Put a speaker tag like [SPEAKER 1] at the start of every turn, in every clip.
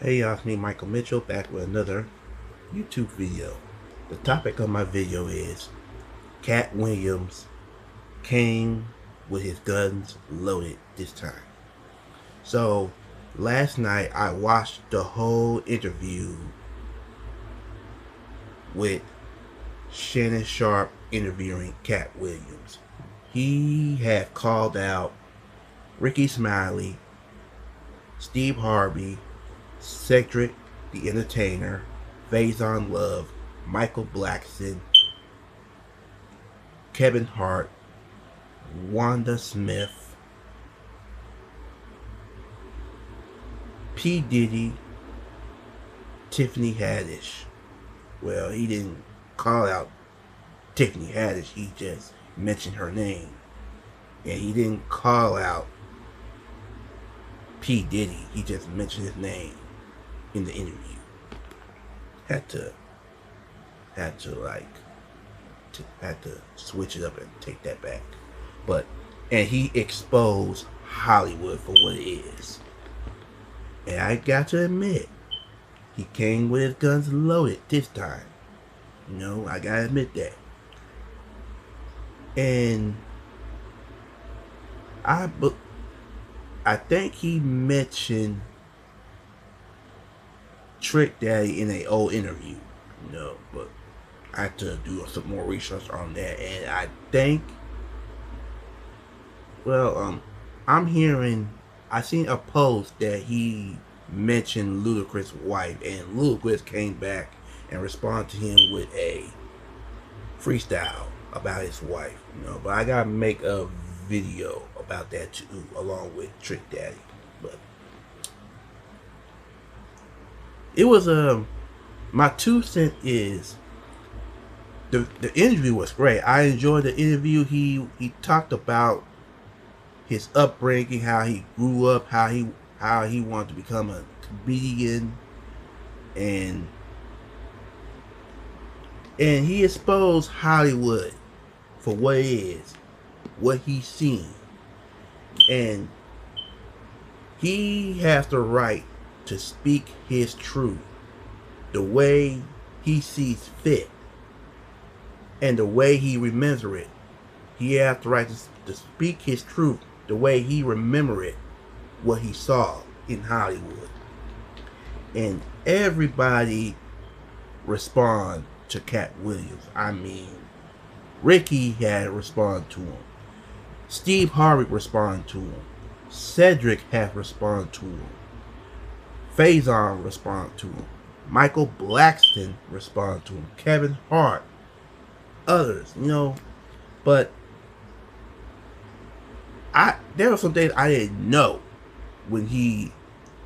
[SPEAKER 1] Hey y'all, it's me Michael Mitchell back with another YouTube video. The topic of my video is Katt Williams came with his guns loaded this time. So last night I watched the whole interview with Shannon Sharp interviewing Katt Williams. He had called out Ricky Smiley, Steve Harvey, Cedric the Entertainer, Faison Love, Michael Blackson, Kevin Hart, Wanda Smith, P. Diddy, Tiffany Haddish. Well, he didn't call out Tiffany Haddish, he just mentioned her name. And he didn't call out P. Diddy, he just mentioned his name in the interview. Had to had to switch it up and take that back. But and he exposed Hollywood for what it is. And I got to admit, he came with his guns loaded this time. I gotta admit that. And I think he mentioned Trick Daddy in an old interview. But I have to do some more research on that. And I think, I seen a post that he mentioned Ludacris' wife, and Ludacris came back and responded to him with a freestyle about his wife. But I gotta make a video about that too, along with Trick Daddy. But it was my 2 cents is the interview was great. I enjoyed the interview. He talked about his upbringing, how he grew up, how he wanted to become a comedian, and he exposed Hollywood for what it is, what he's seen, and he has the right to speak his truth the way he sees fit and the way he remembers it. He has the right to speak his truth the way he remember it, what he saw in Hollywood. And everybody respond to Katt Williams. I mean, Ricky had responded to him. Steve Harvey responded to him. Cedric had responded to him. Faison responded to him. Michael Blackson responded to him. Kevin Hart. Others, but there were some things I didn't know when he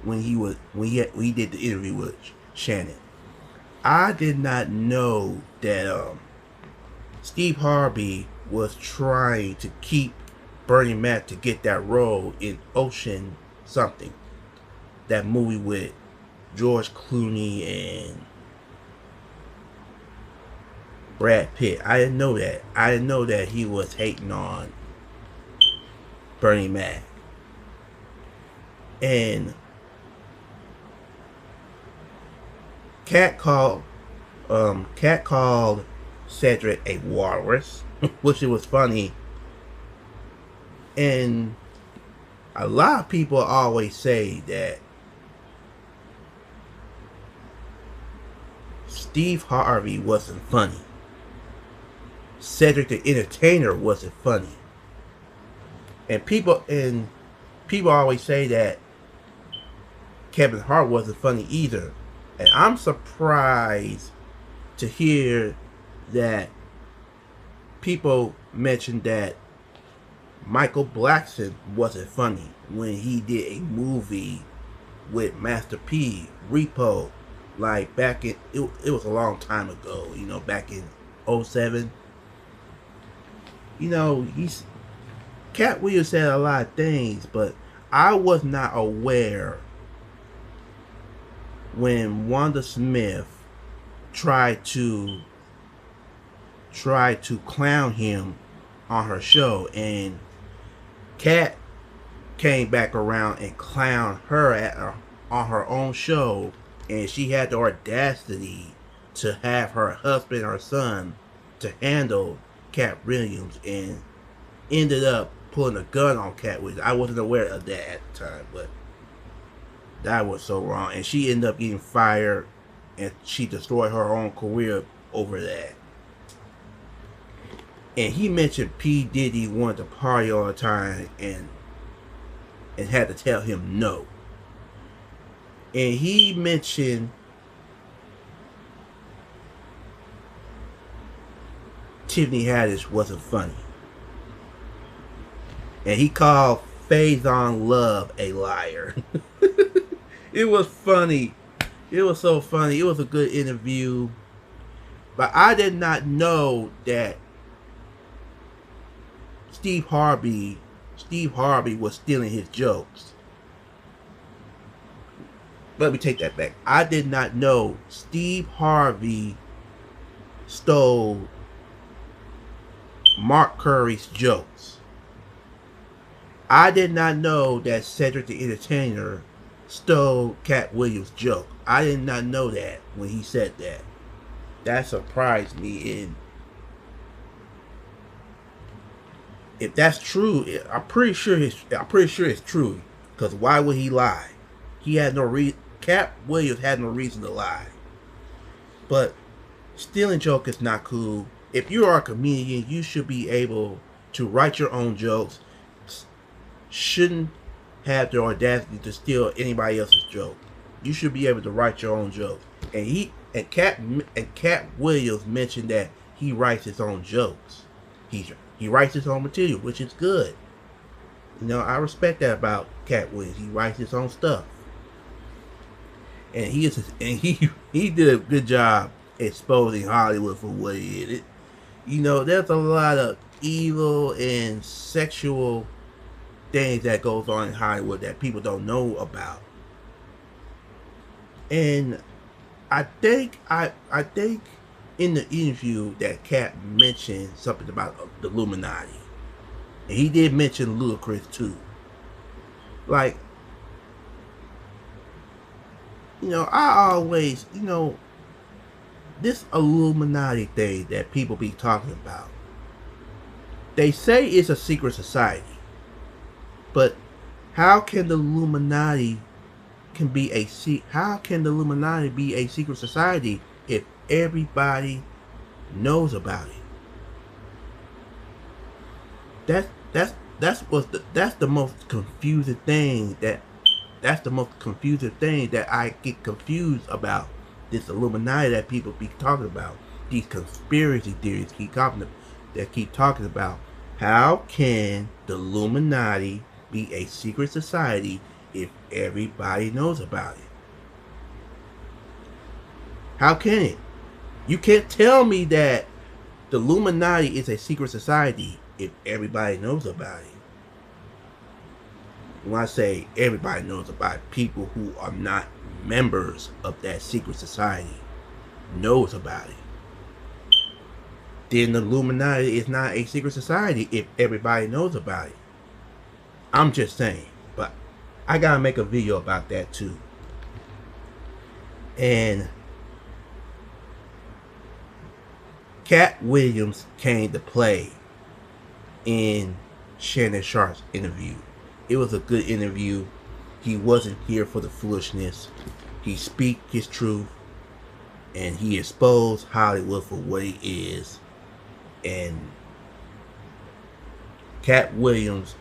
[SPEAKER 1] did the interview with Shannon. I did not know that Steve Harvey was trying to keep Bernie Mac to get that role in Ocean something, that movie with George Clooney and Brad Pitt. I didn't know that. I didn't know that he was hating on Bernie Mac. And Katt called Cedric a walrus, which was funny. And a lot of people always say that Steve Harvey wasn't funny. Cedric the Entertainer wasn't funny. And people always say that Kevin Hart wasn't funny either. And I'm surprised to hear that people mentioned that Michael Blackson wasn't funny when he did a movie with Master P, Repo, like back in, it was a long time ago, back in 07. Katt Williams said a lot of things, but I was not aware when Wanda Smith tried to clown him on her show, and Katt came back around and clowned her on her own show, and she had the audacity to have her husband or son to handle Katt Williams, and ended up pulling a gun on Katt Williams. I wasn't aware of that at the time, but that was so wrong. And she ended up getting fired, and she destroyed her own career over that. And he mentioned P. Diddy wanted to party all the time and had to tell him no. And he mentioned Tiffany Haddish wasn't funny. And he called Faison Love a liar. It was funny. It was so funny. It was a good interview. But I did not know that Steve Harvey was stealing his jokes. Let me take that back. I did not know Steve Harvey stole Mark Curry's jokes. I did not know that Cedric the Entertainer stole Katt Williams' joke. I did not know that when he said that. That surprised me. And if that's true, I'm pretty sure it's true. Because why would he lie? He had no reason. Katt Williams had no reason to lie. But stealing joke is not cool. If you are a comedian, you should be able to write your own jokes. Shouldn't have the audacity to steal anybody else's joke. You should be able to write your own jokes. And Katt Williams mentioned that he writes his own jokes. He writes his own material, which is good. You know, I respect that about Katt Williams. He writes his own stuff. And he did a good job exposing Hollywood for what it is. You know, there's a lot of evil and sexual things that goes on in Hollywood that people don't know about. And I think in the interview that Katt mentioned something about the Illuminati. And he did mention Ludacris too. Like, you know, I always, you know, this Illuminati thing that people be talking about. They say it's a secret society. But how can the Illuminati be a secret society if everybody knows about it? That's the most confusing thing that I get confused about this Illuminati that people be talking about. These conspiracy theories keep talking about. How can the Illuminati be a secret society if everybody knows about it? How can it? You can't tell me that the Illuminati is a secret society if everybody knows about it. When I say everybody knows about it, people who are not members of that secret society knows about it. Then the Illuminati is not a secret society if everybody knows about it. I'm just saying, but I gotta make a video about that too. And Katt Williams came to play in Shannon Sharpe's interview. It was a good interview. He wasn't here for the foolishness. He speak his truth, and he exposed Hollywood for what it is. And Katt Williams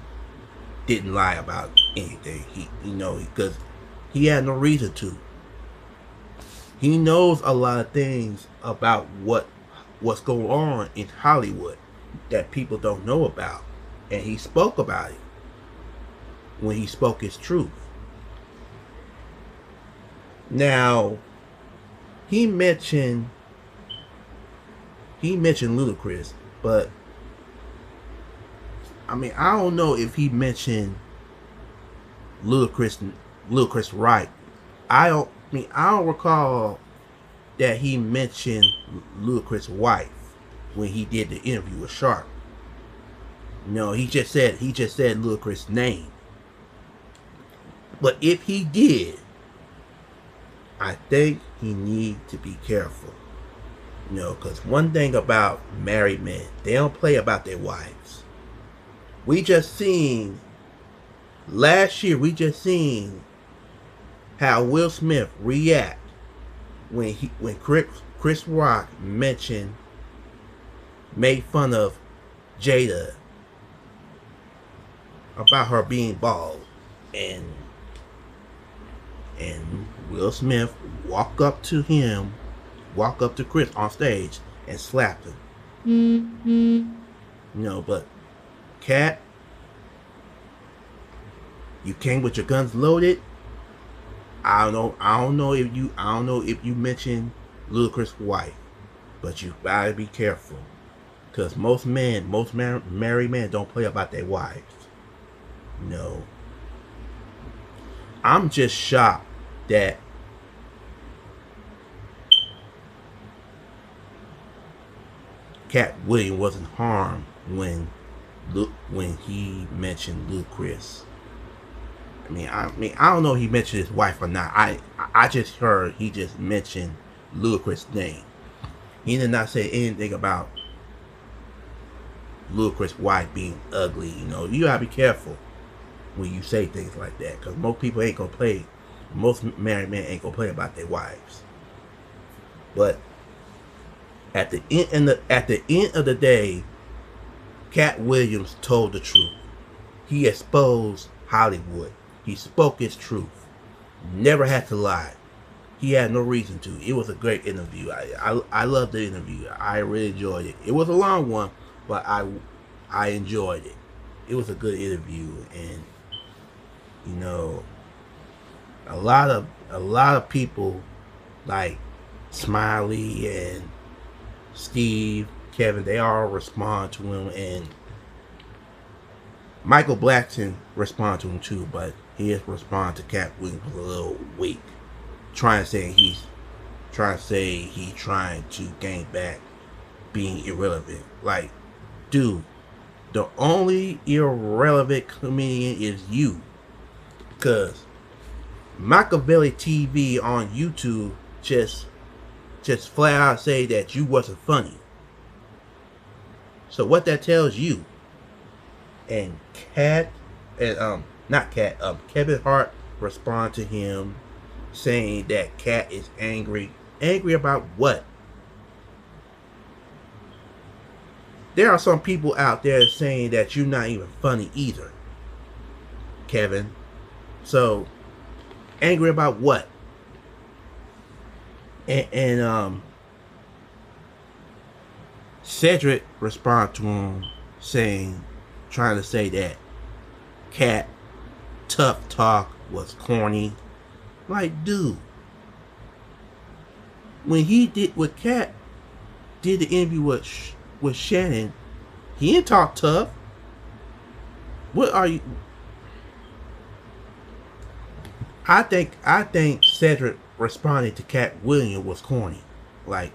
[SPEAKER 1] didn't lie about anything. Because he had no reason to. He knows a lot of things about what's going on in Hollywood that people don't know about, and he spoke about it when he spoke his truth. Now, he mentioned Ludacris, but I mean, I don't know if he mentioned Ludacris right. I don't recall that he mentioned Ludacris' wife when he did the interview with Sharp. No, he just said Ludacris' name. But if he did, I think he needs to be careful. You know, because one thing about married men, they don't play about their wives. We just seen, last year, we just seen how Will Smith react when Chris Rock made fun of Jada about her being bald, and Will Smith walked up to Chris on stage and slapped him. You know, but Katt, you came with your guns loaded. I don't know if you mentioned Ludacris' wife, but you gotta be careful, cause most married men don't play about their wives. You know, I'm just shocked that Katt Williams wasn't harmed when he mentioned Ludacris. I don't know if he mentioned his wife or not. I just heard he just mentioned Ludacris' name. He did not say anything about Ludacris' wife being ugly. You know, you gotta be careful when you say things like that, because most married men ain't gonna play about their wives. But at the end of the day, Katt Williams told the truth. He exposed Hollywood. He spoke his truth. Never had to lie. He had no reason to. It was a great interview. I loved the interview. I really enjoyed it. It was a long one, but I enjoyed it. It was a good interview, and you know, a lot of people like Smiley and Steve, Kevin, they all respond to him, and Michael Blackson respond to him too, but he has responded to Katt Williams a little weak, trying to say he's trying to gain back being irrelevant. Like, dude, the only irrelevant comedian is you, because Machiavelli TV on YouTube just flat out say that you wasn't funny. So what that tells you, and Kevin Hart respond to him saying that Katt is angry. Angry about what? There are some people out there saying that you're not even funny either, Kevin. So, angry about what? And Cedric respond to him trying to say that Katt tough talk was corny. Like, dude, when Katt did the interview with Shannon, he didn't talk tough. What are you? I think Cedric responding to Katt Williams was corny. Like,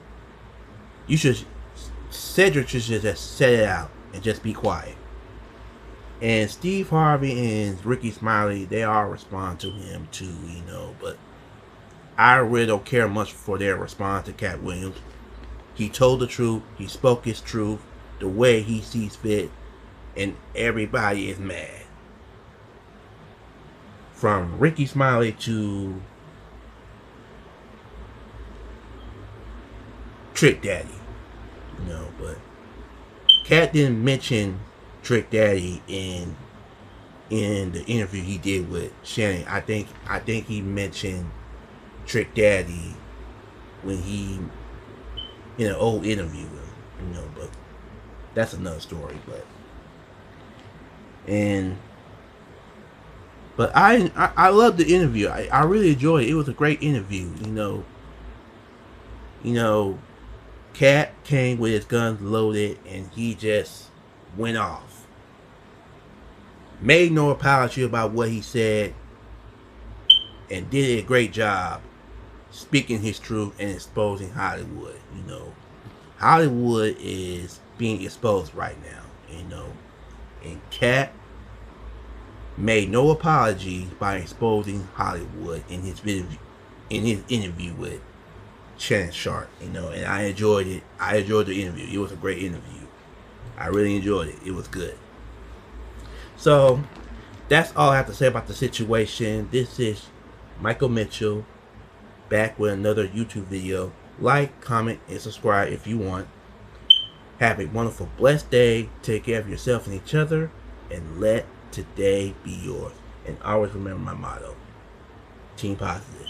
[SPEAKER 1] Cedric should just set it out and just be quiet. And Steve Harvey and Ricky Smiley, they all respond to him too, you know. But I really don't care much for their response to Katt Williams. He told the truth. He spoke his truth the way he sees fit, and everybody is mad. From Ricky Smiley to Trick Daddy, you know. But Katt didn't mention Trick Daddy in the interview he did with Shannon. I think he mentioned Trick Daddy when he in an old interview, you know. But that's another story. But I loved the interview. I really enjoyed it. It was a great interview. You know, Katt came with his guns loaded, and he just went off. Made no apology about what he said, and did a great job speaking his truth and exposing Hollywood. You know, Hollywood is being exposed right now. You know, and Katt made no apology by exposing Hollywood in his in his interview with Shannon Sharp, you know, and I enjoyed it. I enjoyed the interview. It was a great interview. I really enjoyed it. It was good. So that's all I have to say about the situation. This is Michael Mitchell back with another YouTube video. Like, comment, and subscribe if you want. Have a wonderful, blessed day. Take care of yourself and each other, and let today be yours. And always remember my motto: Team Positive.